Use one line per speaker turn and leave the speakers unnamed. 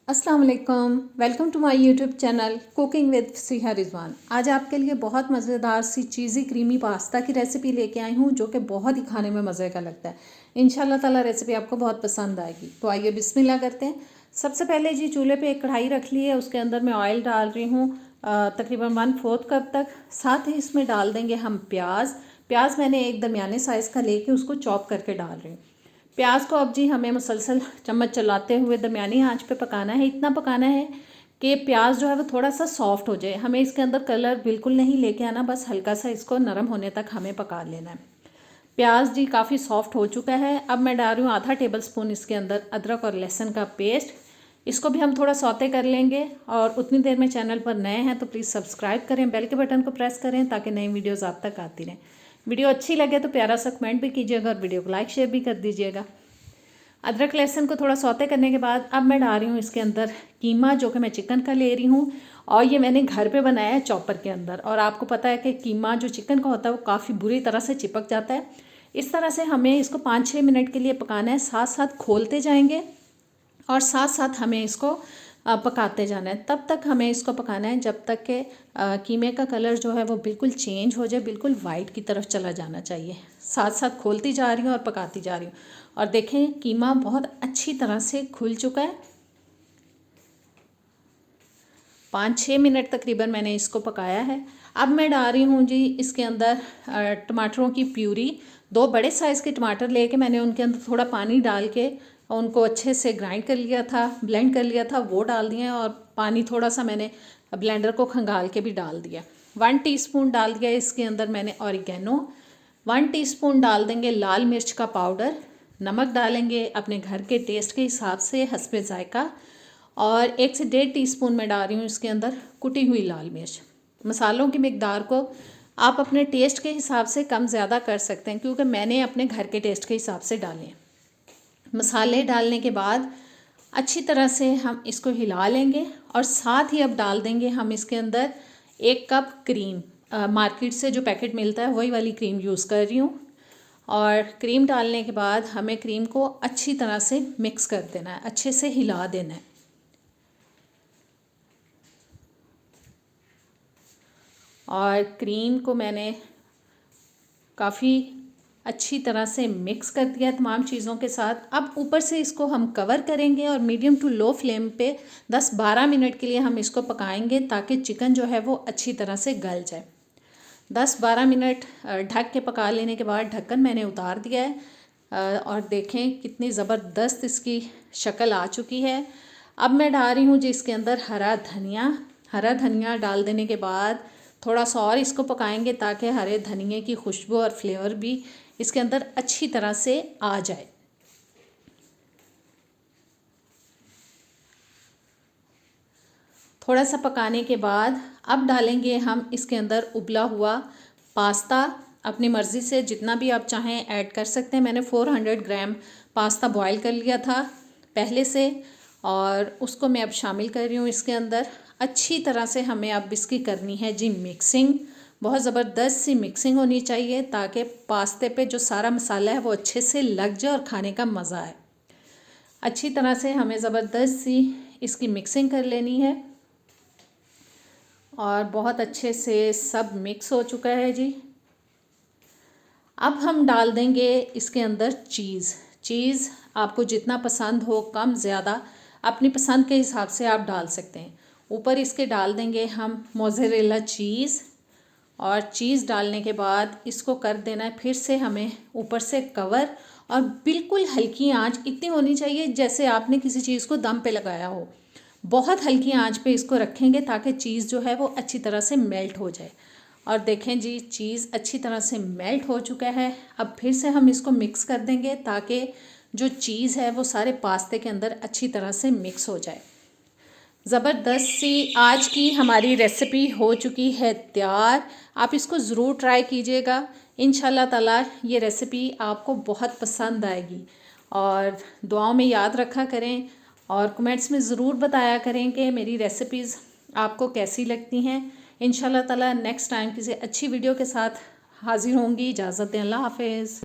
अस्सलाम वालेकुम, welcome to my YouTube channel cooking with Siha Rizwan. आज आपके लिए बहुत मज़ेदार सी चीज़ी क्रीमी पास्ता की रेसिपी लेके आई हूँ जो कि बहुत ही खाने में मज़े का लगता है। इंशाल्लाह ताला रेसिपी आपको बहुत पसंद आएगी। तो आइए बिस्मिल्लाह करते हैं। सबसे पहले जी चूल्हे पे एक कढ़ाई रख ली है, उसके अंदर मैं ऑयल डाल रही हूँ तकरीबन 1/4 कप तक। साथ ही इसमें डाल देंगे हम प्याज मैंने एक दरमियाने साइज़ का लेके उसको चॉप करके डाल रही हूँ। प्याज को अब जी हमें मुसलसल चम्मच चलाते हुए दरमियानी आंच पे पकाना है। इतना पकाना है कि प्याज जो है वो थोड़ा सा सॉफ्ट हो जाए। हमें इसके अंदर कलर बिल्कुल नहीं लेके आना, बस हल्का सा इसको नरम होने तक हमें पका लेना है। प्याज जी काफ़ी सॉफ्ट हो चुका है। अब मैं डाल रही हूँ आधा टेबल स्पून इसके अंदर अदरक और लहसुन का पेस्ट। इसको भी हम थोड़ा सौते कर लेंगे। और उतनी देर में चैनल पर नए हैं तो प्लीज़ सब्सक्राइब करें, बेल के बटन को प्रेस करें ताकि नई वीडियोज़ आप तक आती रहें। वीडियो अच्छी लगे तो प्यारा सा कमेंट भी कीजिएगा और वीडियो को लाइक शेयर भी कर दीजिएगा। अदरक लहसुन को थोड़ा सौते करने के बाद अब मैं डाल रही हूँ इसके अंदर कीमा, जो कि मैं चिकन का ले रही हूँ और ये मैंने घर पे बनाया है चॉपर के अंदर। और आपको पता है कि कीमा जो चिकन का होता है वो काफ़ी बुरी तरह से चिपक जाता है। इस तरह से हमें इसको 5-6 मिनट के लिए पकाना है। साथ साथ खोलते जाएंगे और साथ साथ हमें इसको पकाते जाना है। तब तक हमें इसको पकाना है जब तक कि कीमे का कलर जो है वो बिल्कुल चेंज हो जाए, बिल्कुल वाइट की तरफ चला जाना चाहिए। साथ साथ खोलती जा रही हूँ और पकाती जा रही हूँ। और देखें कीमा बहुत अच्छी तरह से खुल चुका है। 5-6 मिनट तकरीबन मैंने इसको पकाया है। अब मैं डाल रही हूँ जी इसके अंदर टमाटरों की प्यूरी। 2 बड़े साइज़ के टमाटर लेके मैंने उनके अंदर थोड़ा पानी डाल के उनको अच्छे से ग्राइंड कर लिया था, ब्लेंड कर लिया था, वो डाल दिए। और पानी थोड़ा सा मैंने ब्लेंडर को खंगाल के भी डाल दिया। 1 टीस्पून डाल दिया इसके अंदर मैंने ऑरिगेनो। 1 टीस्पून डाल देंगे लाल मिर्च का पाउडर। नमक डालेंगे अपने घर के टेस्ट के हिसाब से हस्बे जायका। और 1 से 1.5 टीस्पून मैं डाल रही हूँ इसके अंदर कुटी हुई लाल मिर्च। मसालों की मिकदार को आप अपने टेस्ट के हिसाब से कम ज़्यादा कर सकते हैं, क्योंकि मैंने अपने घर के टेस्ट के हिसाब से डाले हैं। मसाले डालने के बाद अच्छी तरह से हम इसको हिला लेंगे। और साथ ही अब डाल देंगे हम इसके अंदर 1 कप क्रीम। मार्केट से जो पैकेट मिलता है वही वाली क्रीम यूज़ कर रही हूँ। और क्रीम डालने के बाद हमें क्रीम को अच्छी तरह से मिक्स कर देना है, अच्छे से हिला देना है। और क्रीम को मैंने काफ़ी अच्छी तरह से मिक्स कर दिया तमाम चीज़ों के साथ। अब ऊपर से इसको हम कवर करेंगे और मीडियम टू लो फ्लेम पे 10-12 मिनट के लिए हम इसको पकाएंगे ताकि चिकन जो है वो अच्छी तरह से गल जाए। 10-12 मिनट ढक के पका लेने के बाद ढक्कन मैंने उतार दिया है। और देखें कितनी ज़बरदस्त इसकी शक्ल आ चुकी है। अब मैं डाल रही हूँ जी इसके अंदर हरा धनिया डाल देने के बाद थोड़ा सा और इसको पकाएंगे ताकि हरे धनिए की खुशबू और फ्लेवर भी इसके अंदर अच्छी तरह से आ जाए। थोड़ा सा पकाने के बाद अब डालेंगे हम इसके अंदर उबला हुआ पास्ता। अपनी मर्ज़ी से जितना भी आप चाहें ऐड कर सकते हैं। मैंने 400 ग्राम पास्ता बॉईल कर लिया था पहले से और उसको मैं अब शामिल कर रही हूँ इसके अंदर। अच्छी तरह से हमें अब इसकी करनी है जी मिक्सिंग। बहुत ज़बरदस्त सी मिक्सिंग होनी चाहिए ताकि पास्ते पे जो सारा मसाला है वो अच्छे से लग जाए और खाने का मज़ा आए। अच्छी तरह से हमें ज़बरदस्त सी इसकी मिक्सिंग कर लेनी है। और बहुत अच्छे से सब मिक्स हो चुका है जी। अब हम डाल देंगे इसके अंदर चीज़ आपको जितना पसंद हो, कम ज़्यादा अपनी पसंद के हिसाब से आप डाल सकते हैं। ऊपर इसके डाल देंगे हम मोज़रेला चीज़। और चीज़ डालने के बाद इसको कर देना है फिर से हमें ऊपर से कवर। और बिल्कुल हल्की आंच इतनी होनी चाहिए जैसे आपने किसी चीज़ को दम पे लगाया हो। बहुत हल्की आंच पे इसको रखेंगे ताकि चीज़ जो है वो अच्छी तरह से मेल्ट हो जाए। और देखें जी चीज़ अच्छी तरह से मेल्ट हो चुका है। अब फिर से हम इसको मिक्स कर देंगे ताकि जो चीज़ है वो सारे पास्ते के अंदर अच्छी तरह से मिक्स हो जाए। ज़बरदस्त सी आज की हमारी रेसिपी हो चुकी है तैयार। आप इसको ज़रूर ट्राई कीजिएगा। इंशाल्लाह ताला ये रेसिपी आपको बहुत पसंद आएगी। और दुआओं में याद रखा करें और कमेंट्स में ज़रूर बताया करें कि मेरी रेसिपीज़ आपको कैसी लगती हैं। इंशाल्लाह ताला नेक्स्ट टाइम किसी अच्छी वीडियो के साथ हाज़िर होंगी। इजाज़त दें, अल्लाह हाफ़िज़।